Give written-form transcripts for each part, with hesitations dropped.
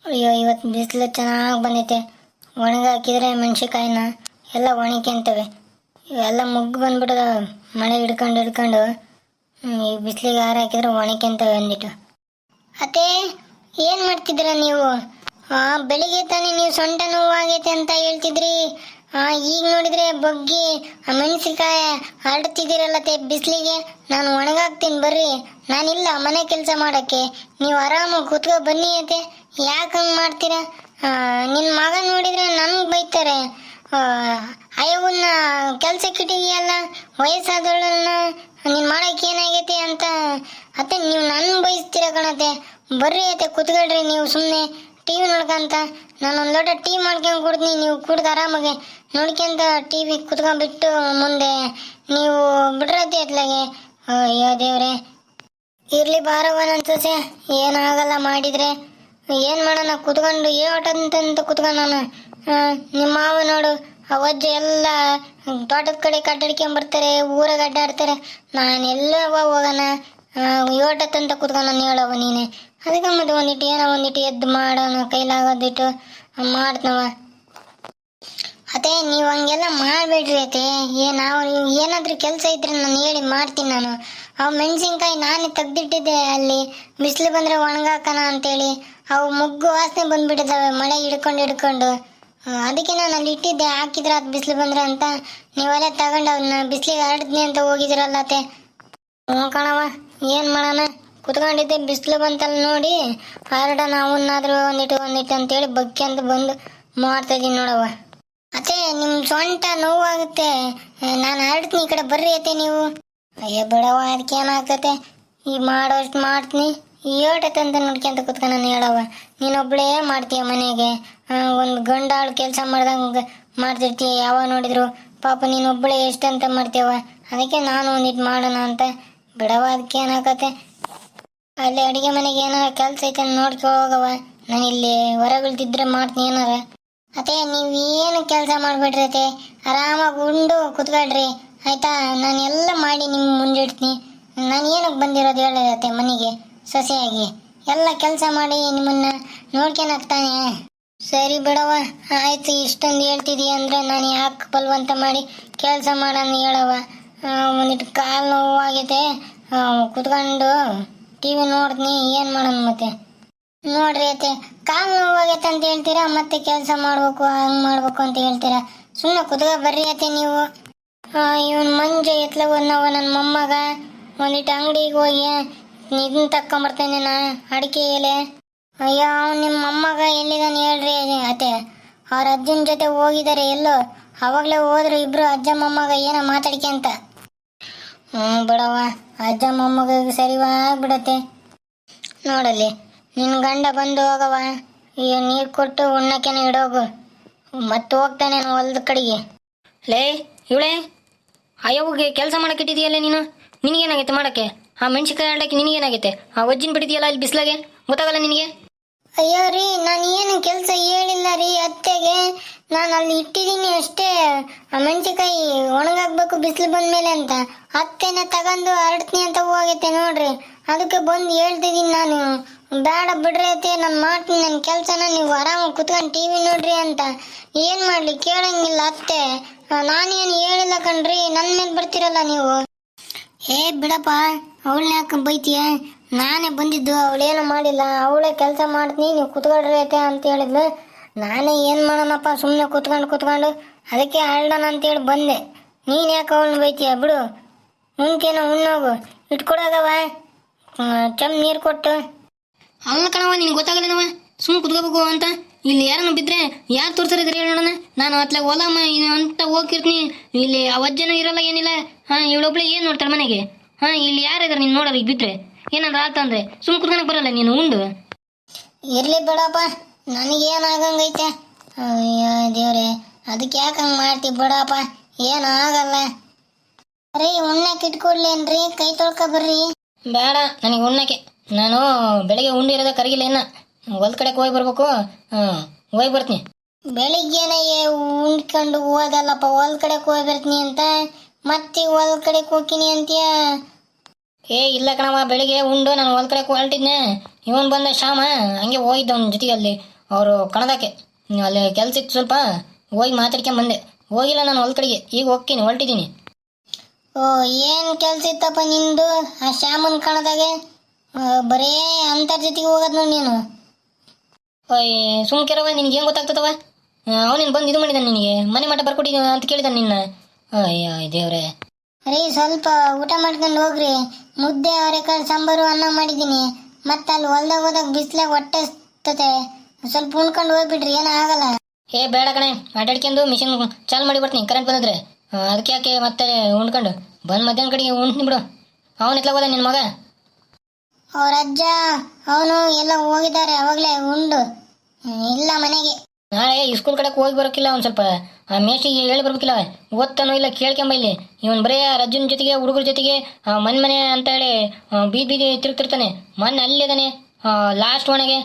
ಅಯ್ಯೋ ಇವತ್ತು ಬಿಸಿಲು ಚೆನ್ನಾಗಿ ಬಂದೈತೆ. ಒಣಗಿ ಹಾಕಿದರೆ ಮೆಣಸಿಕಾಯಿನ ಎಲ್ಲ ಒಣಗ್ಕೊಂತವೆ. ಇವೆಲ್ಲ ಮುಗ್ಗು ಬಂದ್ಬಿಟ್ಟದ ಮಳೆ ಹಿಡ್ಕೊಂಡು ಈ ಬಿಸಿಲಿಗೆ ಹಾರ ಹಾಕಿದ್ರೆ ಒಣಗ್ಕೊಂತವೆ ಅಂದ್ಬಿಟ್ಟು. ಅತ್ತೆ ಏನು ಮಾಡ್ತಿದ್ದೀರ ನೀವು? ಬೆಳಿಗ್ಗೆ ತಾನೇ ನೀವು ಸೊಂಟ ನೋವಾಗೈತೆ ಅಂತ ಹೇಳ್ತಿದ್ರಿ. ಈಗ ನೋಡಿದ್ರೆ ಬಗ್ಗಿ ಮೆಣಸಿಕಾಯಿ ಹರಡ್ತಿದ್ದೀರಲ್ಲತ್ತೆ ಬಿಸಿಲಿಗೆ. ನಾನು ಒಣಗಾಕ್ತೀನಿ ಬರ್ರಿ, ನಾನಿಲ್ಲ ಮನೆ ಕೆಲಸ ಮಾಡೋಕ್ಕೆ. ನೀವು ಆರಾಮಾಗಿ ಕೂತ್ಕೊ ಬನ್ನಿ ಅತ್ತೆ. ಯಾಕೆ ಹಂಗೆ ಮಾಡ್ತೀರಾ? ನಿನ್ನ ಮಗ ನೋಡಿದ್ರೆ ನನಗೆ ಬೈತಾರೆ. ಅಯ್ಯವನ್ನ ಕೆಲ್ಸಕ್ಕೆ ಇಟ್ಟಿದೆಯಲ್ಲ, ವಯಸ್ಸಾದವಳನ್ನ ನೀನು ಮಾಡೋಕೆ ಏನಾಗೈತೆ ಅಂತ. ಅತ್ತೆ ನೀವು ನನ್ನ ಬಯಸ್ತೀರ ಕಣತ್ತೆ. ಬರ್ರಿ ಅತ್ತೆ ಕೂತ್ಕೊಳ್ರಿ, ನೀವು ಸುಮ್ಮನೆ ಟಿ ವಿ ನೋಡ್ಕೊಂತ. ನಾನು ಒಂದು ಲೋಟ ಟೀ ಮಾಡ್ಕೊಂಡು ಕೊಡ್ತೀನಿ, ನೀವು ಕುಡ್ದು ಆರಾಮಾಗೆ ನೋಡ್ಕೊಂತ ಟಿ ವಿ ಕುತ್ಕೊಂಡ್ಬಿಟ್ಟು ಮುಂದೆ ನೀವು ಬಿಡ್ರತ್ತೆ ಎತ್ಲಾಗೆ. ಅಯ್ಯೋ ದೇವ್ರೆ, ಇರ್ಲಿ ಬಾರವ ನನ್ನ ಸೊಸೆ, ಏನಾಗಲ್ಲ ಮಾಡಿದ್ರೆ. ಏನು ಮಾಡೋಣ ಕುತ್ಕೊಂಡು ಏಟಂತ ಕುತ್ಕೊಂಡು ನಾನು. ನಿಮ್ಮ ಮಾವ ನೋಡು, ಅವಜ್ಜೆ ಎಲ್ಲ ತೋಟದ ಕಡೆ ಕಡ್ಡಾಡ್ಕೊಂಬರ್ತಾರೆ, ಊರಾಗ ಅಡ್ಡಾಡ್ತಾರೆ. ನಾನೆಲ್ಲ ಹೋಗೋಣ ಏಟತ್ತಂತ ಕುತ್ಕೊಂಡು ನಾನು ಹೇಳವ ನೀನೆ. ಅದಕ್ಕೆ ಮತ್ತೆ ಒಂದಿಟ್ಟು ಏನೋ ಒಂದಿಟ್ಟು ಎದ್ದು ಮಾಡೋಣ, ಕೈಲಾಗೋದಿಟ್ಟು ಮಾಡ್ತನವ. ಅತ್ತೆ ನೀವು ಹಂಗೆಲ್ಲ ಮಾಡಬೇಡ್ರಿ ಅತ್ತೆ. ನಾವು ಏನಾದರೂ ಕೆಲಸ ಇದ್ರೆ ನಾನು ಹೇಳಿ ಮಾಡ್ತೀನಿ. ನಾನು ಅವು ಮೆಣಸಿನ್ಕಾಯಿ ನಾನೇ ತೆಗ್ದಿಟ್ಟಿದ್ದೆ ಅಲ್ಲಿ, ಬಿಸಿಲು ಬಂದರೆ ಒಣಗಾಕಣ ಅಂತೇಳಿ. ಅವು ಮುಗ್ಗು ವಾಸನೆ ಬಂದ್ಬಿಟ್ಟಿದ್ದಾವೆ ಮಳೆ ಹಿಡ್ಕೊಂಡು. ಅದಕ್ಕೆ ನಾನು ಅಲ್ಲಿ ಇಟ್ಟಿದ್ದೆ, ಹಾಕಿದ್ರೆ ಅದು ಬಿಸಿಲು ಬಂದ್ರೆ ಅಂತ. ನೀವೆಲ್ಲ ತಗೊಂಡು ಅವನ್ನ ಬಿಸಿಲಿಗೆ ಹರಡಿದ್ನಿ ಅಂತ ಹೋಗಿದ್ರಲ್ಲ ಅತ್ತೆ. ಹ್ಞೂ ಕಣವ, ಏನು ಮಾಡೋಣ, ಕುತ್ಕೊಂಡಿದ್ದೆ ಬಿಸಿಲು ಬಂತಲ್ಲ ನೋಡಿ ಹರಡೋಣ ಅವನ್ನಾದರೂ ಒಂದಿಟ್ಟು ಅಂತೇಳಿ ಬಗ್ಗಿ ಅಂತ ಬಂದು ಮಾಡ್ತಾಯಿದ್ದೀನಿ ನೋಡವ. ಅತ್ತೆ ನಿಮ್ಮ ಸೊಂಟ ನೋವಾಗುತ್ತೆ, ನಾನು ಹರಡ್ತೀನಿ, ಈ ಕಡೆ ಬರ್ರಿ ಅತ್ತೆ ನೀವು. ಅಯ್ಯೋ ಬಿಡವ, ಅದಕ್ಕೆ ಏನಾಗ್ತತೆ, ಈಗ ಮಾಡೋಷ್ಟು ಮಾಡ್ತೀನಿ. ಏಟತ್ತಂತ ನೋಡ್ಕೊಂತ ಕುತ್ಕೊಂಡು ನಾನು ಹೇಳವ. ನೀನೊಬ್ಬಳೇ ಮಾಡ್ತೀಯ ಮನೆಗೆ, ಒಂದು ಗಂಡಾಳು ಕೆಲಸ ಮಾಡ್ದಂಗೆ ಮಾಡ್ತಿರ್ತೀಯ. ಯಾವಾಗ ನೋಡಿದ್ರು ಪಾಪ ನೀನೊಬ್ಬಳೇ ಎಷ್ಟಂತ ಮಾಡ್ತೀವ. ಅದಕ್ಕೆ ನಾನು ಒಂದಿಟ್ಟು ಮಾಡೋಣ ಅಂತ. ಬಿಡವ, ಅದಕ್ಕೆ ಏನಾಗತ್ತೆ. ಅಲ್ಲಿ ಅಡುಗೆ ಮನೆಗೆ ಏನಾರ ಕೆಲಸ ಐತೆ ನೋಡ್ಕೊ ಹೋಗವ. ನಾನು ಇಲ್ಲಿ ಹೊರಗಿಳ್ತಿದ್ರೆ ಮಾಡ್ತೀನಿ ಏನಾರ. ಅತ್ತೆ ನೀವು ಏನು ಕೆಲಸ ಮಾಡಿಬಿಡ್ರಿ ಅತ್ತೆ, ಆರಾಮಾಗಿ ಉಂಡು ಕುತ್ಕೊಳ್ರಿ ಆಯಿತಾ. ನಾನು ಎಲ್ಲ ಮಾಡಿ ನಿಮ್ಮ ಮುಂದಿಡ್ತೀನಿ. ನಾನು ಏನಕ್ಕೆ ಬಂದಿರೋದು ಹೇಳತ್ತೆ ಮನೆಗೆ ಸೊಸೆಯಾಗಿ, ಎಲ್ಲ ಕೆಲಸ ಮಾಡಿ ನಿಮ್ಮನ್ನ ನೋಡ್ಕೊಳಕ್ತಾನೆ. ಸರಿ ಬಿಡವ, ಆಯಿತು. ಇಷ್ಟೊಂದು ಹೇಳ್ತಿದ್ದೀಯ ಅಂದರೆ ನಾನು ಯಾಕೆ ಬಲ್ವಂತ ಮಾಡಿ ಕೆಲಸ ಮಾಡೋಣ ಹೇಳವ. ಒಂದಿಟ್ಟು ಕಾಲು ನೋವಾಗೈತೆ, ಕುತ್ಕೊಂಡು ಟಿ ವಿ ನೋಡ್ತೀನಿ. ಏನು ಮಾಡೋಣ ಮತ್ತೆ. ನೋಡ್ರಿ ಅತ್ತೆ, ಕಾಲು ನೋವಾಗೈತೆ ಅಂತ ಹೇಳ್ತೀರಾ, ಮತ್ತೆ ಕೆಲಸ ಮಾಡ್ಬೇಕು ಹಂಗೆ ಮಾಡ್ಬೇಕು ಅಂತ ಹೇಳ್ತೀರಾ. ಸುಮ್ಮನೆ ಕುತ್ಕೊ ಬರ್ರಿ ಅತ್ತೆ ನೀವು. ಇವನು ಮಂಜ ಎತ್ಲ ಹೋದ್ನವ ನನ್ನ ಮೊಮ್ಮಗ, ಒಂದಿಟ್ಟು ಅಂಗಡಿಗೆ ಹೋಗಿ ಇದನ್ನ ತಕ್ಕೊಂಬರ್ತೇನೆ ನಾನು, ಅಡಿಕೆ ಎಲೆ. ಅಯ್ಯೋ ನಿಮ್ಮ ಮೊಮ್ಮಗ ಎಲ್ಲಿದ್ದಾನೆ ಹೇಳ್ರಿ ಅತ್ತೆ. ಅವ್ರ ಅಜ್ಜನ ಜೊತೆ ಹೋಗಿದ್ದಾರೆ ಎಲ್ಲೋ, ಅವಾಗಲೇ ಹೋದ್ರು ಇಬ್ರು ಅಜ್ಜ ಮೊಮ್ಮಗ ಏನೋ ಮಾತಾಡ್ಕೊಂತ. ಬಿಡವ, ಅಜ್ಜ ಮೊಮ್ಮಗ ಸರಿವಾಗ್ಬಿಡತ್ತೆ. ನೋಡಲ್ಲಿ ನಿನ್ನ ಗಂಡ ಬಂದು ಹೋಗವ, ಈಗ ನೀರು ಕೊಟ್ಟು ಉಣ್ಣಕ್ಕೆನ ಇಡೋಗು, ಮತ್ತೆ ಹೋಗ್ತಾನೆ ಹೊಲದ ಕಡೆಗೆ. ಲೇ ಇವಳೆ, ಅಯ್ಯವ್ಗೆ ಕೆಲಸ ಮಾಡಕ್ಕೆ ಇಟ್ಟಿದೆಯಲ್ಲ ನೀನು, ನಿನಗೇನಾಗೈತೆ ಮಾಡೋಕ್ಕೆ? ಆ ಮೆಣಸಿಕಾಯಿ ಆಡಕ್ಕೆ ನಿನಗೇನಾಗೈತೆ? ಆ ವಜ್ಜಿನ ಬಿಟ್ಟಿದೆಯಲ್ಲ ಇಲ್ಲಿ ಬಿಸಿಲಾಗೆ, ಗೊತ್ತಾಗಲ್ಲ ನಿನಗೆ? ಅಯ್ಯೋ ರೀ, ನಾನು ಏನು ಕೆಲಸ ಹೇಳಿಲ್ಲ ರೀ ಅತ್ತೆಗೆ. ನಾನು ಅಲ್ಲಿ ಇಟ್ಟಿದ್ದೀನಿ ಅಷ್ಟೇ. ಆ ಮೆಣಸಿಕಾಯಿ ಒಣಗಾಕ್ಬೇಕು ಬಿಸಿಲು ಬಂದ್ಮೇಲೆ ಅಂತ. ಅತ್ತೆನ ತಗೊಂಡು ಹರಡ್ತೀನಿ ಅಂತ ಹೋಗೈತೆ ನೋಡ್ರಿ, ಅದಕ್ಕೆ ಬಂದು ಹೇಳ್ತಿದ್ದೀನಿ ನಾನು. ಬೇಡ ಬಿಡ್ರಿ ಅತ್ತೆ, ನಾನು ಮಾಡ್ತೀನಿ ನನ್ನ ಕೆಲಸನ, ನೀವು ಆರಾಮಾಗಿ ಕುತ್ಕೊಂಡು ಟಿ ವಿ ನೋಡ್ರಿ ಅಂತ. ಏನು ಮಾಡಲಿ, ಕೇಳಂಗಿಲ್ಲ ಅತ್ತೆ. ನಾನೇನು ಹೇಳಿಲ್ಲ ಕಣ್ರಿ, ನನ್ನ ಮೇಲೆ ಬರ್ತಿರಲ್ಲ ನೀವು. ಬಿಡಪ್ಪ, ಅವಳನ್ನ ಯಾಕೆ ಬೈತೀಯ? ನಾನೇ ಬಂದಿದ್ದು, ಅವಳೇನು ಮಾಡಿಲ್ಲ. ಅವಳೇ ಕೆಲಸ ಮಾಡ್ತೀನಿ, ನೀವು ಕುತ್ಕೊಳ್ರಿ ಅತ್ತೆ ಅಂತ ಹೇಳಿದ್ಲು. ನಾನೇ ಏನು ಮಾಡೋಣಪ್ಪ, ಸುಮ್ಮನೆ ಕುತ್ಕೊಂಡು ಅದಕ್ಕೆ ಹರಡೋಣ ಅಂತೇಳಿ ಬಂದೆ. ನೀನು ಯಾಕೆ ಅವಳನ್ನ ಬೈತೀಯ? ಬಿಡು, ಉಣ್ಕೇನೋ ಉಣ್ಣೋಗು. ಇಟ್ಕೊಡೋಗವ ನೀರು ಕೊಟ್ಟು. ಅಲ್ಲ ಕಣವ, ನಿನ್ಗೆ ಗೊತ್ತಾಗಲ್ಲನವ, ಸುಮ್ಮನೆ ಕುತ್ಕೋಬೇಕು ಅಂತ. ಇಲ್ಲಿ ಯಾರನ್ನು ಬಿದ್ದರೆ ಯಾರು ತೋರಿಸಿದ್ರೆ ಹೇಳೋಣ. ನಾನು ಅತ್ಲ ಹೊಲ ಅಂತ ಹೋಗಿರ್ತೀನಿ, ಇಲ್ಲಿ ಆ ವಜ್ಜನೂ ಇರಲ್ಲ ಏನಿಲ್ಲ. ಇವಳೊಬ್ಳೆ ಏನು ನೋಡ್ತಾಳೆ ಮನೆಗೆ? ಇಲ್ಲಿ ಯಾರಿದಾರೆ ನೀನು ನೋಡೋರು? ಈಗ ಬಿದ್ದರೆ ಏನಾದ್ರು ಆತಂದ್ರೆ ಸುಮ್ಮನೆ ಕುತ್ಕೊಳಕ್ಕೆ ಬರಲ್ಲ ನೀನು ಉಂಡು. ಇರ್ಲಿ ಬಿಡಪ್ಪ, ನನಗೇನಾಗಂಗೈತೆ. ಅಯ್ಯೋ ದೇವ್ರೆ, ಅದಕ್ಕೆ ಯಾಕೆ ಹಂಗೆ ಮಾಡ್ತೀವಿ ಬಿಡಪ್ಪ, ಏನು ಆಗಲ್ಲ ರೀ. ಉಣ್ಣಕ್ಕೆ ಇಟ್ಕೊಡ್ಲೇನ್ರಿ? ಕೈ ತೊಳ್ಕೊ ಬರ್ರಿ. ಬೇಡ ನನಗೆ ಉಣ್ಣಕ್ಕೆ, ನಾನು ಬೆಳಗ್ಗೆ ಉಂಡಿರೋದ ಕರಗಿಲ್ಲ ಇನ್ನ. ಹೊಲ್ದ ಕಡೆಗೆ ಹೋಗಿ ಬರ್ಬೇಕು, ಹೋಗಿ ಬರ್ತೀನಿ. ಬೆಳಿಗ್ಗೆನೆ ಉಂಡ್ಕೊಂಡು ಹೋದಲ್ಲಪ್ಪ, ಹೊಲ್ದ ಕಡೆಗೆ ಹೋಗಿ ಬರ್ತೀನಿ ಅಂತ. ಮತ್ತೆ ಹೊಲ್ದ ಕಡೆಗೆ ಹೋಗ್ತೀನಿ ಅಂತೀಯ. ಇಲ್ಲ ಕಣವ, ಬೆಳಿಗ್ಗೆ ಉಂಡು ನಾನು ಹೊಲ್ ಕಡೆ ಹೊರಟಿದ್ನೆ. ಇವನು ಬಂದ ಶ್ಯಾಮ, ಹಂಗೆ ಹೋಗಿದ್ದ ಅವನ ಜೊತೆಗೆ ಅಲ್ಲಿ ಅವರು ಕಣದಕ್ಕೆ. ಅಲ್ಲಿ ಕೆಲ್ಸ ಇತ್ತು ಸ್ವಲ್ಪ, ಹೋಗಿ ಮಾತಾಡ್ಕೊಂಡ್ ಬಂದೆ. ಹೋಗಿಲ್ಲ ನಾನು ಹೊಲ್ ಕಡೆಗೆ, ಈಗ ಹೋಗ್ತೀನಿ, ಹೊರಟಿದ್ದೀನಿ. ಓ, ಏನು ಕೆಲಸ ಇತ್ತಪ್ಪ ನಿಂದು ಆ ಶ್ಯಾಮನ್ ಕಣದಾಗೆ? ಬರೇ ಅಂತರ ಜೊತೆಗೆ ಹೋಗೋದು ನೋಡಿ ನೀನು. ಓಯ್ ಸುಮ್ಕಿರವ, ನಿನ್ಗೆ ಏನು ಗೊತ್ತಾಗ್ತದವ? ಅವನೇನು ಬಂದು ಇದು ಮಾಡಿದಾನೆ ನಿನಗೆ, ಮನೆ ಮಠ ಬರ್ಕೊಟ್ಟಿದ್ದೀನಿ ಅಂತ ಕೇಳಿದಾನೆ ನಿನ್ನ. ಅಯ್ಯ ದೇವ್ರೆ. ರೀ, ಸ್ವಲ್ಪ ಊಟ ಮಾಡ್ಕೊಂಡು ಹೋಗ್ರಿ. ಮುದ್ದೆ, ಅವರೆಕಾಳು ಸಾಂಬಾರು, ಅನ್ನ ಮಾಡಿದ್ದೀನಿ. ಮತ್ತೆ ಅಲ್ಲಿ ಹೊಲ್ದಾಗ ಹೋದಾಗ ಬಿಸಿಲಾಗ ಹೊಟ್ಟೆ ಹಸ್ತತೆ, ಸ್ವಲ್ಪ ಉಣ್ಕೊಂಡು ಹೋಗ್ಬಿಡ್ರಿ, ಏನೂ ಆಗಲ್ಲ. ಬೇಡ ಕಣೆ, ಅಡ್ಡಾಡ್ಕೊಂಡು ಮಿಷಿನ್ ಚಾಲು ಮಾಡಿ ಬರ್ತೀನಿ ಕರೆಂಟ್ ಬಂದಿದ್ರೆ. ಅದಕ್ಕೆ ಯಾಕೆ ಮತ್ತೆ ಉಣ್ಕೊಂಡು ಬಂದು ಮಧ್ಯಾಹ್ನ ಕಡೆಗೆ ಉಣ್ತೀನಿ ಬಿಡು. ಅವನು ಎತ್ಲಾಗ ಹೋದ ನಿನ್ನ ಮಗ? ಅವ್ರ ಅಜ್ಜ ಅವನು ಎಲ್ಲ ಹೋಗಿದ್ದಾರೆ ಅವಾಗಲೇ ಉಂಡು. ಇಲ್ಲ ಮನೆಗೆ. ನಾಳೆ ಸ್ಕೂಲ್ ಕಡೆಗೆ ಹೋಗಿ ಬರೋಕ್ಕಿಲ್ಲ, ಒಂದು ಸ್ವಲ್ಪ ಆ ಮೇಷ್ಟಿಗೆ ಹೇಳಿ ಬರ್ಬೇಕಿಲ್ಲ, ಓದ್ತಾನೋ ಇಲ್ಲ ಕೇಳ್ಕೊಂಬ. ಇಲ್ಲಿ ಇವನು ಬರೀ ರಜ್ಜನ ಜೊತೆಗೆ ಹುಡುಗರ ಜೊತೆಗೆ ಮನೆ ಅಂತ ಹೇಳಿ ಬೀದಿ ತಿರುಗ್ತಿರ್ತಾನೆ. ಮೊನ್ನೆ ಅಲ್ಲಿದ್ದಾನೆ ಲಾಸ್ಟ್ ಒಣಗೆ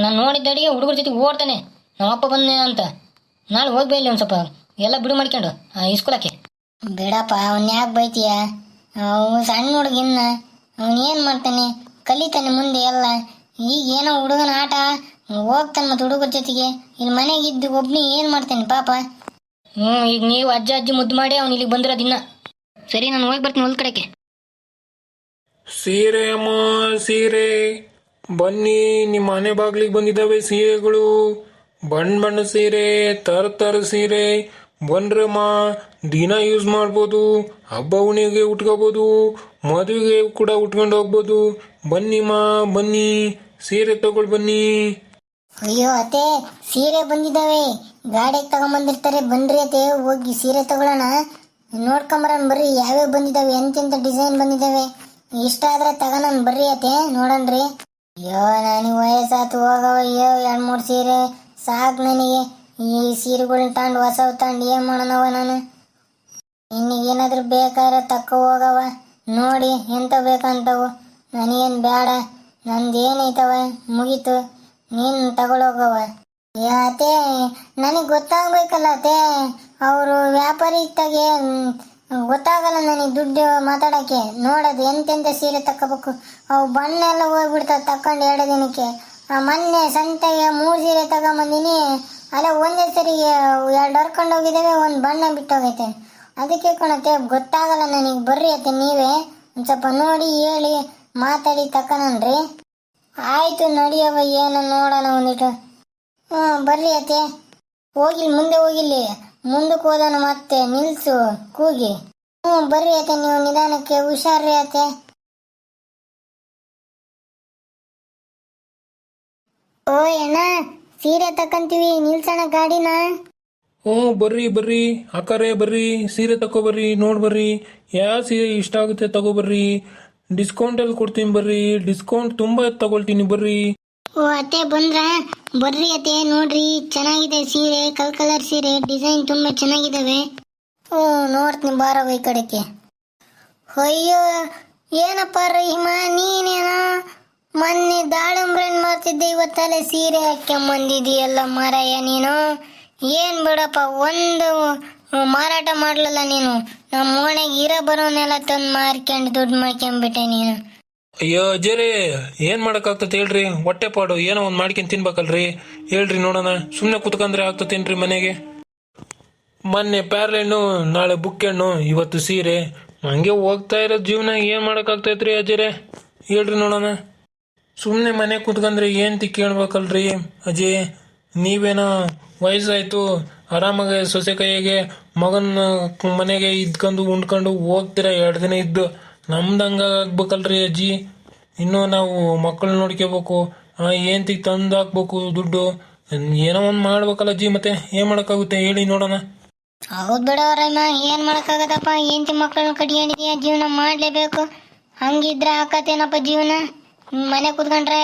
ನಾನು ನೋಡಿದ್ದ ಅಡಿಗೆ ಹುಡುಗರ ಜೊತೆಗೆ ಓಡ್ತಾನೆ. ನಮ್ಮಪ್ಪ ಬಂದೆ ಅಂತ. ನಾಳೆ ಹೋಗ್ಬೇ ಇಲ್ಲಿ ಒಂದು ಸ್ವಲ್ಪ ಎಲ್ಲ ಬಿಡು ಮಾಡ್ಕೊಂಡು ಸ್ಕೂಲಕ್ಕೆ. ಬೇಡಪ್ಪ, ಅವನ್ ಯಾಕೆ ಬೈತೀಯ? ಅವನು ಸಣ್ಣ ಹುಡುಗಿನ್ನ, ಅವನು ಏನು ಮಾಡ್ತಾನೆ, ಕಲಿತಾನೆ ಮುಂದೆ ಎಲ್ಲ. ಈಗ ಏನೋ ಹುಡುಗನ ಆಟ, ಹೋಗ್ತಾನೆ ಮತ್ತು ಹುಡುಗರ ಜೊತೆಗೆ. ಇಲ್ಲಿ ಮನೆಗಿದ್ದು ಒಬ್ಬನೇ ಏನು ಮಾಡ್ತಾನೆ ಪಾಪ. ಈಗ ನೀವು ಅಜ್ಜ ಅಜ್ಜಿ ಮುದ್ದು ಮಾಡಿ ಅವ್ನು ಇಲ್ಲಿಗೆ ಬಂದಿರೋದಿನ್ನ. ಸರಿ, ನಾನು ಹೋಗಿ ಬರ್ತೀನಿ ಹೊಲ್ ಕಡೆಗೆ. ಸೀರೆ ಅಮ್ಮ, ಸೀರೆ ಬನ್ನಿ, ನಿಮ್ಮ ಮನೆ ಬಾಗಿಲಿಗೆ ಬಂದಿದ್ದಾವೆ ಸೀರೆಗಳು. ಬಣ್ಣ ಸೀರೆ, ತರ ಸೀರೆ ಬನ್ರಮ್ಮ. ದಿನ ಯೂಸ್ ಮಾಡ್ಬೋದು, ಹಬ್ಬ ಹುಣ್ಣಿಗೆ ಉಟ್ಕೋಬೋದು, ಮದುವೆಗೆ ಕೂಡ ಉಟ್ಕೊಂಡು ಹೋಗ್ಬೋದು. ಬನ್ನಿಮ್ಮ, ಬನ್ನಿ, ಸೀರೆ ತಗೊಳ್ ಬನ್ನಿ. ಅಯ್ಯೋ ಅತ್ತೆ, ಸೀರೆ ಬಂದಿದ್ದಾವೆ, ಗಾಡಿಗೆ ತಗೊಂಬಂದಿರ್ತಾರೆ. ಬನ್ರಿ ಅತ್ತೆ, ಹೋಗಿ ಸೀರೆ ತಗೊಳ್ಳೋಣ, ನೋಡ್ಕೊಂಬರೋಣ ಬರ್ರಿ. ಯಾವ್ಯಾವ ಬಂದಿದ್ದಾವೆ, ಎಂತೆಂಥ ಡಿಸೈನ್ ಬಂದಿದ್ದಾವೆ, ಇಷ್ಟ ಆದ್ರೆ ತಗೋಣ ಬರ್ರಿ ಅತ್ತೆ, ನೋಡೋಣ್ರಿ. ಅಯ್ಯೋ ನನಗೆ ವಯಸ್ಸಾತು ಹೋಗವ. ಅಯ್ಯೋ 2-3 ಸೀರೆ ಸಾಕು ನನಗೆ. ಈ ಸೀರೆಗಳನ್ನ ತಗೊಂಡು ಹೊಸವು ತಗೊಂಡು ಏನು ಮಾಡೋಣವ ನಾನು? ಇನ್ನೀಗೇನಾದ್ರೂ ಬೇಕಾದ್ರೆ ತಕ್ಕ ಹೋಗವ, ನೋಡಿ ಎಂತ ಬೇಕಂತವು. ನನಗೇನು ಬೇಡ, ನಂದು ಏನೈತವ ಮುಗೀತು, ನೀನು ತಗೊಳೋಗವ. ಅತ್ತೆ, ನನಗೆ ಗೊತ್ತಾಗ್ಬೇಕಲ್ಲ ಅತ್ತೆ, ಅವರು ವ್ಯಾಪಾರಿ ಇತ್ತಾಗೆ ಗೊತ್ತಾಗಲ್ಲ ನನಗೆ ದುಡ್ಡು ಮಾತಾಡೋಕ್ಕೆ. ನೋಡೋದು ಎಂತೆಂಥ ಸೀರೆ ತಗೋಬೇಕು, ಅವು ಬಣ್ಣ ಎಲ್ಲ ಹೋಗ್ಬಿಡ್ತಾವೆ ತಕೊಂಡು 2 ದಿನಕ್ಕೆ. ಮೊನ್ನೆ ಸಂತೆಗೆ 3 ಸೀರೆ ತಗೊಂಬಂದಿನಿ, ಅಲ್ಲ ಒಂದೇ ಸರಿಗೆ 2 ಹರ್ಕೊಂಡು ಹೋಗಿದ್ದೇವೆ, ಒಂದು ಬಣ್ಣ ಬಿಟ್ಟೋಗೈತೆ. ಅದಕ್ಕೆ ಕಣತ್ತೆ ಗೊತ್ತಾಗಲ್ಲ ನನಗೆ. ಬರ್ರಿ ಅತ್ತೆ, ನೀವೇ ಒಂದು ಸ್ವಲ್ಪ ನೋಡಿ ಹೇಳಿ ಮಾತಾಡಿ ತಕ್ಕನನ್ರಿ. ಆಯಿತು ನಡಿಯವ, ಏನು ನೋಡೋಣ ಒಂದಿಟ್ಟು. ಬರ್ರಿ ಅತ್ತೆ, ಹೋಗಿಲ್ಲ ಮುಂದೆ ಹೋಗಿಲ್ಲಿ, ಮುಂದಕ್ಕೆ ಹೋದನು ಮತ್ತೆ ನಿಲ್ಸು ಕೂಗಿ. ಬರ್ರಿ ಅತ್ತೆ, ನೀವು ನಿಧಾನಕ್ಕೆ ಹುಷಾರ್ರಿ ಅತ್ತೆ. ಓ ಅಣ್ಣ, ಸೀರೆ ತಕ್ಕಂತೀವಿ, ನಿಲ್ಸೋಣ ಗಾಡಿನ. ಬರ್ರಿ ಅಕ್ಕಾರೆ, ಬರ್ರಿ ಸೀರೆ ತಗೋಬರ್ರಿ, ನೋಡ್ಬರ್ರಿ ಯಾವ ಸೀರೆ ಇಷ್ಟ ಆಗುತ್ತೆ ತಗೋಬರ್ರಿ. ಡಿಸ್ಕೌಂಟಲ್ಲಿ ಕೊಡ್ತೀನಿ ಬರ್ರಿ, ಡಿಸ್ಕೌಂಟ್ ತುಂಬ ತಗೊಳ್ತೀನಿ ಬರ್ರಿ. ಓ ಅತ್ತೆ ಬಂದ್ರ? ಬರ್ರಿ ಅತ್ತೆ, ನೋಡ್ರಿ ಚೆನ್ನಾಗಿದೆ ಸೀರೆ, ಕಲರ್ ಸೀರೆ, ಡಿಸೈನ್ ತುಂಬ ಚೆನ್ನಾಗಿದ್ದಾವೆ. ನೋಡ್ತೀನಿ ಬಾರವ ಈ ಕಡೆಗೆ. ಅಯ್ಯೋ ಏನಪ್ಪ ರಹಿಮ, ನೀನೇನೋ ಮೊನ್ನೆ ದಾಳಂಬ್ರನ್ ಮಾಡ್ತಿದ್ದೆ, ಇವತ್ತಲ್ಲೇ ಸೀರೆ ಹಾಕ್ಕೊಂಬಂದಿದೀಯಲ್ಲ ಮಾರಾಯ ನೀನು. ಏನು ಬಿಡಪ್ಪ, ಒಂದು ಮಾರಾಟ ಮಾಡ್ಲಲ್ಲ ನೀನು. ನಮ್ಮ ಓಣೆಗೆ ಇರೋ ಬರೋನೆಲ್ಲ ತಂದು ಮಾರ್ಕೊಂಡು ದುಡ್ಡು ಮಾಡ್ಕೊಂಡ್ಬಿಟ್ಟೆ ನೀನು. ಅಯ್ಯೋ ಅಜ್ಜರೇ, ಏನು ಮಾಡೋಕ್ಕಾಗ್ತದೆ ಹೇಳ್ರಿ, ಹೊಟ್ಟೆಪಾಡು ಏನೋ ಒಂದು ಮಾಡ್ಕೊಂಡು ತಿನ್ಬೇಕಲ್ರಿ. ಹೇಳ್ರಿ ನೋಡೋಣ, ಸುಮ್ಮನೆ ಕುತ್ಕೊಂಡ್ರೆ ಆಗ್ತತೇನ್ರಿ ಮನೆಗೆ? ಮೊನ್ನೆ ಪ್ಯಾರ್ಲೆಣ್ಣು, ನಾಳೆ ಬುಕ್ಕೆಣ್ಣು, ಇವತ್ತು ಸೀರೆ, ಹಂಗೆ ಹೋಗ್ತಾ ಇರೋ ಜೀವನ. ಏನು ಮಾಡೋಕ್ಕಾಗ್ತೈತ್ರಿ ಅಜ್ಜರೇ, ಹೇಳ್ರಿ ನೋಡೋಣ. ಸುಮ್ಮನೆ ಮನೆ ಕುತ್ಕೊಂಡ್ರೆ ಏನು ಕೇಳ್ಬೇಕಲ್ರಿ ಅಜ್ಜಿ. ನೀವೇನೋ ವಯಸ್ಸಾಯ್ತು, ಆರಾಮಾಗಿ ಸೊಸೆ ಕೈಯಾಗೆ ಮಗನ ಮನೆಗೆ ಇದ್ಕೊಂಡು ಉಂಡ್ಕೊಂಡು ಹೋಗ್ತೀರ 2 ದಿನ ಇದ್ದು. ನಮ್ದು ಹಂಗಾಗ್ಬೇಕಲ್ರಿ ಅಜ್ಜಿ. ಇನ್ನೂ ನಾವು ಮಕ್ಕಳು ನೋಡ್ಕೋಬೇಕು, ಏಂತಿಗೆ ತಂದು ಹಾಕ್ಬೇಕು ದುಡ್ಡು, ಏನೋ ಒಂದು ಮಾಡ್ಬೇಕಲ್ಲ ಅಜ್ಜಿ. ಮತ್ತೆ ಏನು ಮಾಡೋಕ್ಕಾಗುತ್ತೆ ಹೇಳಿ ನೋಡೋಣ. ಹೌದು ಬಿಡೋರಮ್ಮ, ಏನು ಮಾಡೋಕ್ಕಾಗತ್ತಪ್ಪ, ಹೆಂಡತಿ ಮಕ್ಕಳನ್ನ ಕಟ್ಕೊಂಡಿದೀಯ, ಜೀವನ ಮಾಡಲೇಬೇಕು. ಹಂಗಿದ್ರೆ ಹಾಕತ್ತೇನಪ್ಪ ಜೀವನ. ಮನೆ ಕೂತ್ಕೊಂಡ್ರೆ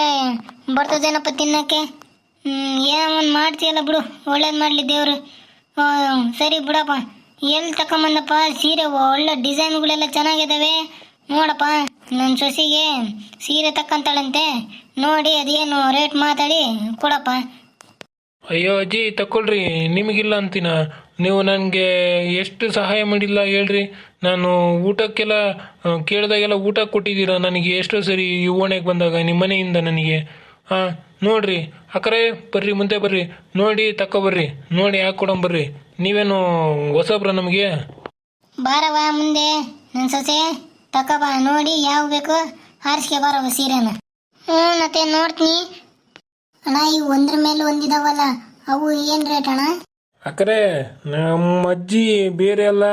ಬರ್ತದೇನಪ್ಪ ತಿನ್ನಕ್ಕೆ. ಏನೋ ಒಂದು ಮಾಡ್ತೀಯಲ್ಲ ಬಿಡು, ಒಳ್ಳೇದು ಮಾಡಲಿ ದೇವರು. ಸರಿ ಬಿಡಪ್ಪ, ಎಲ್ಲಿ ತಗೊಂಬಂದಪ್ಪ ಸೀರೆ? ಒಳ್ಳೆ ಡಿಸೈನ್ಗಳೆಲ್ಲ ಚೆನ್ನಾಗಿದ್ದಾವೆ ನೋಡಪ್ಪ. ನನ್ನ ಸೊಸೆಗೆ ಸೀರೆ ತಕ್ಕಂತಾಳಂತೆ, ನೋಡಿ ಅದೇನು ರೇಟ್ ಮಾತಾಡಿ ಕೊಡಪ್ಪ. ಅಯ್ಯೋ ಅಜ್ಜಿ ತಗೊಳ್ರಿ, ನಿಮಗಿಲ್ಲ ಅಂತೀನ. ನೀವು ನನಗೆ ಎಷ್ಟು ಸಹಾಯ ಮಾಡಿಲ್ಲ ಹೇಳ್ರಿ. ನಾನು ಊಟಕ್ಕೆಲ್ಲ ಕೇಳಿದಾಗೆಲ್ಲ ಊಟ ಕೊಟ್ಟಿದ್ದೀರಾ ನನಗೆ ಎಷ್ಟೋ ಸರಿ ಈ ಓಣೆಗೆ ಬಂದಾಗ ನಿಮ್ಮ ಮನೆಯಿಂದ ನನಗೆ. ಹಾಂ ನೋಡ್ರಿ ಅಕ್ಕರೆ ಬರ್ರಿ, ಮುಂದೆ ಬರ್ರಿ, ನೋಡಿ ತಗೊಬರ್ರಿ, ನೋಡಿ ಹಾಕ್ಕೊಡಂಬರ್ರಿ. ನೀವೇನು ಹೊಸಬ್ರ ನಮಗೆ? ಬಾರವ ಮುಂದೆ ನನ್ನ ಸೊಸೆ, ತಕಬ ನೋಡಿ ಯಾವ ಬೇಕು ಹಾರಿಸ್ಕೆ ಬಾರವ ಸೀರೆನ. ಮತ್ತೆ ನೋಡ್ತೀನಿ ಅಣ್ಣ. ಇವು ಒಂದ್ರ ಮೇಲೆ ಒಂದಿದಾವಲ್ಲ, ಅವು ಏನು ರೇಟ್ ಅಣ್ಣ? ಅಕ್ಕರೆ ನಮ್ಮ ಅಜ್ಜಿ ಬೇರೆ ಅಲ್ಲ,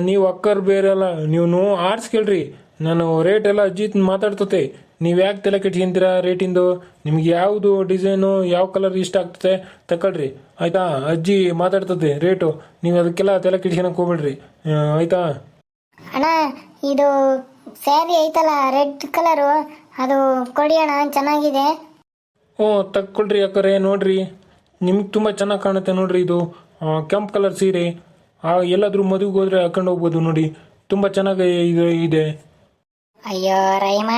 ನೀವು ಅಕ್ಕರು ಬೇರೆ ಅಲ್ಲ. ನೀವು ಆರಿಸ್ಕೇಳ್ರಿ, ನಾನು ರೇಟ್ ಎಲ್ಲ ಅಜ್ಜಿ ಮಾತಾಡ್ತತೆ. ನೀವು ಯಾಕೆ ತಲೆ ಕೆಟ್ಕೊಂತೀರಾ ರೇಟಿಂದು? ನಿಮ್ಗೆ ಯಾವುದು ಡಿಸೈನು ಯಾವ ಕಲರ್ ಇಷ್ಟ ಆಗ್ತದೆ ತಗೊಳ್ರಿ ಆಯಿತಾ. ಅಜ್ಜಿ ಮಾತಾಡ್ತದೆ ರೇಟು, ನೀವು ಅದಕ್ಕೆಲ್ಲ ತಲೆ ಕೆಟ್ಕೊಳಕ್ಕೆ ಹೋಗ್ಬೇಡ್ರಿ ಆಯಿತಾ. ಅಣ್ಣ ಇದು ಸ್ಯಾರಿ ಐತಲ್ಲ ರೆಡ್ ಕಲರು, ಅದು ಕೊಡಿ ಅಣ್ಣ, ಚೆನ್ನಾಗಿದೆ. ತಗೊಳ್ರಿ ಅಕ್ಕರೆ. ನೋಡ್ರಿ ನಿಮ್ಗೆ ತುಂಬ ಚೆನ್ನಾಗಿ ಕಾಣುತ್ತೆ ನೋಡ್ರಿ. ಇದು ಕೆಂಪು ಕಲರ್ ಸೀರೆ, ಎಲ್ಲಾದರೂ ಮದುವೆಗೆ ಹೋದ್ರೆ ಹಾಕೊಂಡು ಹೋಗ್ಬೋದು ನೋಡಿ, ತುಂಬ ಚೆನ್ನಾಗಿ ಇದೆ. ಅಯ್ಯೋ ರೈಮ,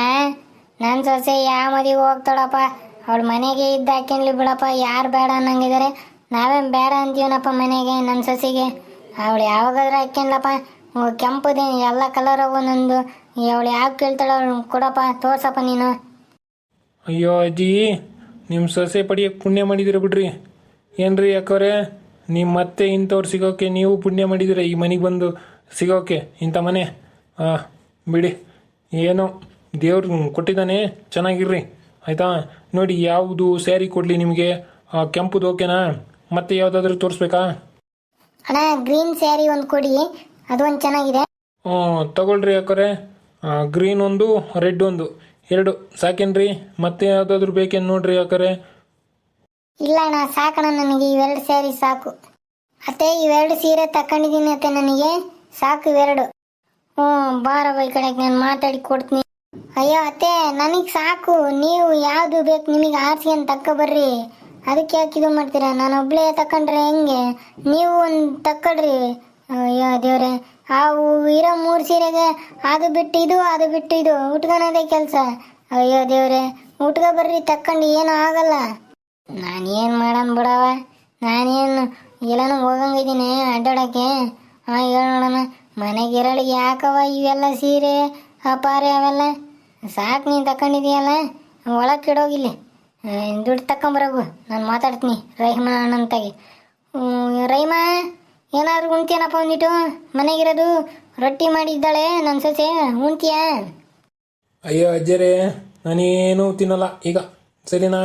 ನನ್ನ ಸೊಸೆ ಯಾವ ಮದುವೆಗೆ ಹೋಗ್ತಾಳಪ್ಪ, ಅವಳ ಮನೆಗೆ ಇದ್ದ ಹಾಕ್ಯನ್ಲಿ ಬಿಡಪ್ಪ. ಯಾರು ಬೇಡ ಅನ್ನಂಗಿದ್ದಾರೆ, ನಾವೇನು ಬೇಡ ಅಂತೀವನಪ್ಪ ಮನೆಗೆ ನನ್ನ ಸೊಸೆಗೆ. ಅವಳು ಯಾವಾಗಾದ್ರೂ ಹಾಕ್ಯನ್ಲಪ್ಪ, ಕೆಂಪುದೇ ಎಲ್ಲ ಕಲರ್ ಒಂದೊಂದು. ಅವಳು ಯಾವ ಕೇಳ್ತಾಳ ಅವಳು ಕೊಡಪ್ಪ, ತೋರ್ಸಪ್ಪ ನೀನು. ಅಯ್ಯೋ ಅಜ್ಜಿ, ನಿಮ್ಮ ಸೊಸೆ ಪಡಿಯೋಕ್ಕೆ ಪುಣ್ಯ ಮಾಡಿದಿರ ಬಿಡ್ರಿ. ಏನ್ರಿ ಅಕ್ಕವ್ರೆ, ನಿಮ್ಮ ಮತ್ತೆ ಇಂಥವ್ರು ಸಿಗೋಕೆ ನೀವು ಪುಣ್ಯ ಮಾಡಿದಿರ, ಈ ಮನೆಗೆ ಬಂದು ಸಿಗೋಕೆ ಇಂಥ ಮನೆ. ಬಿಡಿ, ಏನೋ ದೇವ್ರು ಕೊಟ್ಟಿದ್ದಾನೆ, ಚೆನ್ನಾಗಿರ್ರಿ ಆಯಿತಾ. ನೋಡಿ ಯಾವುದು ಸ್ಯಾರಿ ಕೊಡಲಿ ನಿಮಗೆ? ಕೆಂಪುದು ಓಕೆನಾ? ಮತ್ತೆ ಯಾವುದಾದ್ರೂ ತೋರಿಸ್ಬೇಕಾ? ಅಣ್ಣ ಗ್ರೀನ್ ಸ್ಯಾರಿ ಒಂದು ಕೊಡಿ, ಅದು ಒಂದು ಚೆನ್ನಾಗಿದೆ. ತಗೊಳ್ರಿ ಅಕ್ಕರೆ. ಗ್ರೀನ್ ಒಂದು, ರೆಡ್ ಒಂದು, ಎರಡು ಸಾಕೇನ್ರಿ? ಮತ್ತೆ ಯಾವುದಾದ್ರೂ ಬೇಕೇನು ನೋಡ್ರಿ ಅಕ್ಕರೆ. ಇಲ್ಲ ಅಣ್ಣ ಸಾಕಣ್ಣ, ನನಗೆ ಇವೆರಡು ಸ್ಯಾರಿ ಸಾಕು. ಅತ್ತೆ ಇವೆರಡು ಸೀರೆ ತಕೊಂಡಿದ್ದೀನಿ ಅತ್ತೆ, ನನಗೆ ಸಾಕು ಇವೆರಡು. ಬಾರವ ಈ ಕಡೆಗೆ, ನಾನು ಮಾತಾಡಿ ಕೊಡ್ತೀನಿ. ಅಯ್ಯೋ ಅತ್ತೆ ನನಗೆ ಸಾಕು, ನೀವು ಯಾವುದು ಬೇಕು ನಿಮಗೆ ಆರಿಸ್ಕೊಂಡು ತಕ್ಕೊಬರ್ರಿ. ಅದಕ್ಕೆ ಯಾಕೆ ಇದು ಮಾಡ್ತೀರಾ? ನಾನು ಒಬ್ಳೇ ತಕೊಂಡ್ರೆ ಹೆಂಗೆ? ನೀವು ಒಂದು ತಕ್ಕೊಳ್ರಿ. ಅಯ್ಯೋ ದೇವ್ರೆ, ಇರೋ 3 ಸೀರೆಗೆ ಅದು ಬಿಟ್ಟು ಇದು, ಅದು ಬಿಟ್ಟು ಇದು ಉಟ್ಕೊಳೋದೇ ಕೆಲಸ. ಅಯ್ಯೋ ದೇವ್ರೆ, ಉಟ್ಕೊ ಬರ್ರಿ ತಕ್ಕೊಂಡು, ಏನೂ ಆಗಲ್ಲ. ನಾನೇನು ಮಾಡೋಣ ಬಿಡವ, ನಾನೇನು ಎಲ್ಲನೂ ಹೋಗಂಗಿದ್ದೀನಿ ಅಡ್ಡಾಡೋಕ್ಕೆ. ಹೇಳೋಣ ಮನೆಗಿರಳಿಗೆ ಯಾಕವ ಇವೆಲ್ಲ ಸೀರೆ ಪಾರೆ ಅವೆಲ್ಲ? ಸಾಕು ನೀನು ತಗೊಂಡಿದೀಯಲ್ಲ, ಒಳಗೆ ಇಡೋಗಿಲ್ಲಿ, ದುಡ್ಡು ತಗೊಂಬರೋಗು, ನಾನು ಮಾತಾಡ್ತೀನಿ ರೈಮಾ ಅಣ್ಣಂತಾಗಿ. ರೈಮಾ ಏನಾದ್ರು ಉಣ್ತೀಯನಪ್ಪ ಒಂದಿಟ್ಟು? ಮನೆಗಿರೋದು ರೊಟ್ಟಿ ಮಾಡಿದ್ದಾಳೆ ನನ್ನ ಸೊಸೆ, ಉಣ್ತೀಯಾ? ಅಯ್ಯೋ ಅಜ್ಜರೇ, ನಾನೇನು ತಿನ್ನಲ್ಲ ಈಗ, ಸರಿನಾ?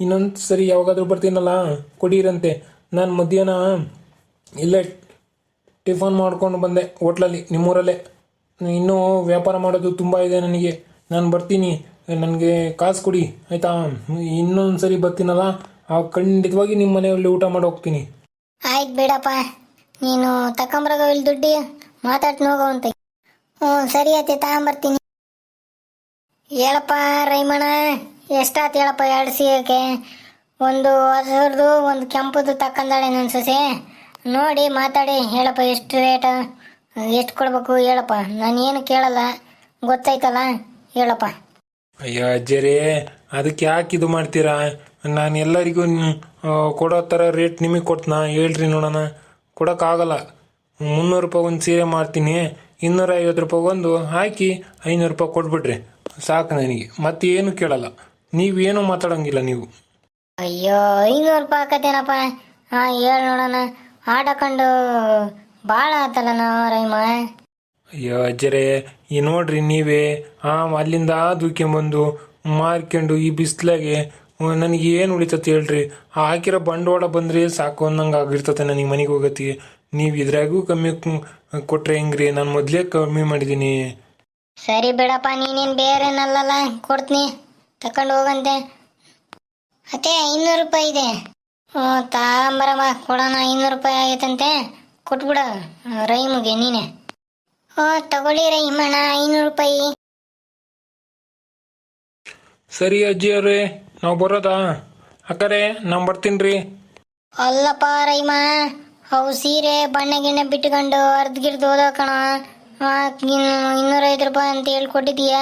ಇನ್ನೊಂದು ಸರಿ ಯಾವಾಗಾದ್ರೂ ಬರ್ತೀನಲ್ಲ ಕೊಡಿರಂತೆ. ನಾನು ಮಧ್ಯಾಹ್ನ ಇಲ್ಲೇ ಟಿಫನ್ ಮಾಡ್ಕೊಂಡು ಬಂದೆ ಹೋಟ್ಲಲ್ಲಿ, ನಿಮ್ಮೂರಲ್ಲೇ. ಇನ್ನೂ ವ್ಯಾಪಾರ ಮಾಡೋದು ತುಂಬ ಇದೆ ನನಗೆ, ನಾನು ಬರ್ತೀನಿ, ನನಗೆ ಕಾಸು ಕೊಡಿ ಆಯಿತಾ. ಇನ್ನೊಂದು ಸರಿ ಬರ್ತೀನಲ್ಲ, ಖಂಡಿತವಾಗಿ ನಿಮ್ಮ ಮನೆಯಲ್ಲಿ ಊಟ ಮಾಡಿ ಹೋಗ್ತೀನಿ. ಆಯ್ತು ಬೇಡಪ್ಪ, ನೀನು ತಗೊಂಬರೋಗ ಇಲ್ಲಿ ದುಡ್ಡು ಮಾತಾಡ್ತೀನಿ ಹೋಗೋವಂತ. ಸರಿ ಆಯ್ತು, ತಗೊಂಬರ್ತೀನಿ. ಹೇಳಪ್ಪ ರೈಮಣ್ಣ, ಎಷ್ಟಾಯ್ತು ಹೇಳಪ್ಪ? 2 ಸೀರೆಗೆ ಒಂದು ಹಸಿರ್ದು ಒಂದು ಕೆಂಪುದು ತಕ್ಕಂದಾಳೆ ನನ್ನ ಸೊಸೆ. ನೋಡಿ ಮಾತಾಡಿ ಹೇಳಪ್ಪ, ಎಷ್ಟು ರೇಟ್, ಎಷ್ಟು ಕೊಡ್ಬೇಕು ಹೇಳಪ್ಪ. ನಾನೇನು ಕೇಳಲ್ಲ, ಗೊತ್ತಾಯ್ತಲ್ಲ, ಹೇಳಪ್ಪ. ಅಯ್ಯೋ ಅಜ್ಜರೇ, ಅದಕ್ಕೆ ಯಾಕೆ ಇದು ಮಾಡ್ತೀರಾ? ನಾನು ಎಲ್ಲರಿಗೂ ಕೊಡೋ ಥರ ರೇಟ್ ನಿಮಗೆ ಕೊಡ್ತೀನಾ ಹೇಳ್ರಿ ನೋಡೋಣ? ಕೊಡೋಕ್ಕಾಗಲ್ಲ. 300 ರೂಪಾಯಿ ಒಂದು ಸೀರೆ ಮಾಡ್ತೀನಿ, 250 ರೂಪಾಯಿ ಒಂದು ಹಾಕಿ 500 ರೂಪಾಯಿ ಕೊಟ್ಬಿಡ್ರಿ ಸಾಕು ನನಗೆ, ಮತ್ತೆ ಏನು ಕೇಳಲ್ಲ. ನೀವೇನು ಮಾತಾಡೋಂಗಿಲ್ಲ ನೀವು. ಅಯ್ಯೋ 500 ರೂಪಾಯಿ ಹಾಕತ್ತೇನಪ್ಪ? ಹೇಳಿ ನೋಡೋಣ. ಆಡಕೊಂಡು ಭಾಳ ಆತಲ್ಲ ನಾವು ರೈಮ. ಅಯ್ಯೋ ಅಜ್ಜರೇ, ಈ ನೋಡ್ರಿ ನೀವೇ ಅಲ್ಲಿಂದ ದೂಕ್ಕೊಂಬಂದು ಮಾರ್ಕೊಂಡು ಈ ಬಿಸಿಲಾಗೆ ನನಗೆ ಏನು ಉಳಿತತೆ ಹೇಳ್ರಿ? ಹಾಕಿರೋ ಬಂಡವಾಳ ಬಂದರೆ ಸಾಕು ಅನ್ನಂಗೆ ಆಗಿರ್ತತೆ ನನಗೆ ಮನೆಗೆ ಹೋಗತ್ತಿಗೆ. ನೀವು ಇದ್ರಾಗೂ ಕಮ್ಮಿ ಕೊಟ್ರೆ ಹೆಂಗ್ರಿ? ನಾನು ಮೊದಲೇ ಕಮ್ಮಿ ಮಾಡಿದ್ದೀನಿ. ಸರಿ ಬಿಡಪ್ಪ, ನೀನೇನು ಬೇರೆನಲ್ಲಲ್ಲ, ಕೊಡ್ತೀನಿ, ತಕೊಂಡು ಹೋಗಂತೆ. ಅತ್ತೆ 500 ರೂಪಾಯಿ ಇದೆ. ತಾಂಬರಮ್ಮ ಕೊಡೋಣ. 500 ರೂಪಾಯಿ ಆಗೈತಂತೆ, ಕೊಟ್ಬಿಡ ರೈಮಿಗೆ ನೀನೆ. ತಗೊಳ್ಳಿ ರೈಮಣ್ಣ 500 ರೂಪಾಯಿ. ಸರಿ ಅಜ್ಜಿ ಅವ್ರೆ, ನಾವು ಬರೋದಾ? ಅಕ್ಕರೆ ನಾನು ಬರ್ತೀನಿ ರೀ. ಅಲ್ಲಪ್ಪ ರೈಮ, ಅವು ಸೀರೆ ಬಣ್ಣ ಗಿಣ್ಣೆ ಬಿಟ್ಕೊಂಡು ಅರ್ಧಗಿರ್ದು ಹೋದ ಕಣ. 250 ರೂಪಾಯಿ ಅಂತ ಹೇಳ್ಕೊಟ್ಟಿದೀಯ,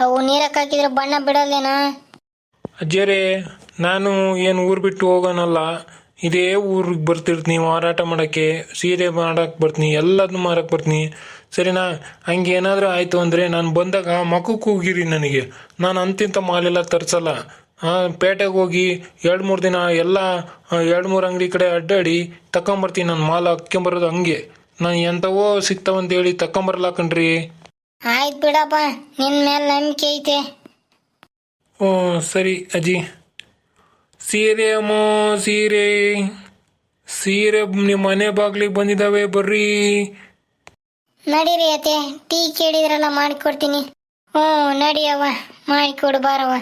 ಅವು ನೀರಕ್ಕೆ ಹಾಕಿದ್ರೆ ಬಣ್ಣ ಬಿಡಲ್ಲೇನಾ? ಅಜ್ಜರೇ, ನಾನು ಏನು ಊರು ಬಿಟ್ಟು ಹೋಗೋನಲ್ಲ, ಇದೇ ಊರಿಗೆ ಬರ್ತಿರ್ತೀನಿ ಮಾರಾಟ ಮಾಡೋಕ್ಕೆ, ಸೀರೆ ಮಾಡಕ್ಕೆ ಬರ್ತೀನಿ, ಎಲ್ಲದನ್ನೂ ಮಾರಕ್ಕೆ ಬರ್ತೀನಿ. ಸರಿನಾ? ಹಂಗೆ ಏನಾದರೂ ಆಯಿತು ಅಂದರೆ ನಾನು ಬಂದಾಗ ಮಕ್ಕಕ್ಕೆ ಹೋಗಿರಿ ನನಗೆ. ನಾನು ಅಂತಿಂತ ಮಾಲೆಲ್ಲ ತರಿಸಲ್ಲ. ಪೇಟೆಗೆ ಹೋಗಿ 2-3 ದಿನ ಎಲ್ಲ 2-3 ಅಂಗಡಿ ಕಡೆ ಅಡ್ಡಾಡಿ ತಗೊಂಬರ್ತೀನಿ. ನಾನು ಮಾಲ್ ಹಾಕ್ಕೊಂಬರೋದು ಹಂಗೆ. ನಾನು ಎಂಥವೋ ಸಿಗ್ತಾವಂತೇಳಿ ತಗೊಂಬರಲ್ಲ ಕಣ್ರಿ. ಆಯ್ತು ಬಿಡಪ್ಪ, ನಿನ್ನ ಮೇಲೆ ನಂಬಿಕೆ ಐತೆ. ಓ ಸರಿ ಅಜ್ಜಿ. ಸೀರೆ ಅಮ್ಮ, ಸೀರೆ ಸೀರೆ ನಿಮ್ಮ ಮನೆ ಬಾಗ್ಲಿಗೆ ಬಂದಿದ್ದಾವೆ, ಬರ್ರಿ. ನಡೀರಿ ಅತ್ತೆ, ಟೀ ಕೇಳಿದ್ರಲ್ಲ ಮಾಡಿಕೊಡ್ತೀನಿ. ಹ್ಞೂ ನಡಿಯವ್ವ, ಮಾಡಿಕೊಡು ಬಾರವ್ವ.